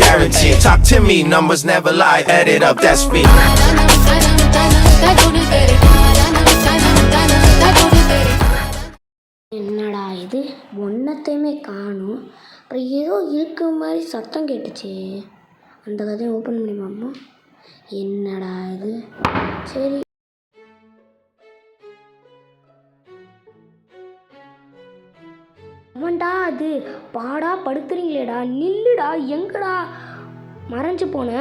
guaranteed. Talk to me, numbers never lie. Add it up, that's me. என்னடா இது ஒன்றத்தையுமே காணும். அப்புறம் ஏதோ இருக்கிற மாதிரி சத்தம் கேட்டுச்சு. அந்த கதையை ஓப்பன் பண்ணி பார்ப்போம். என்னடா இது? சரி, அவன்டா அது. பாடா படுத்துறீங்களேடா, நில்லுடா. எங்கடா மறைஞ்சு போன?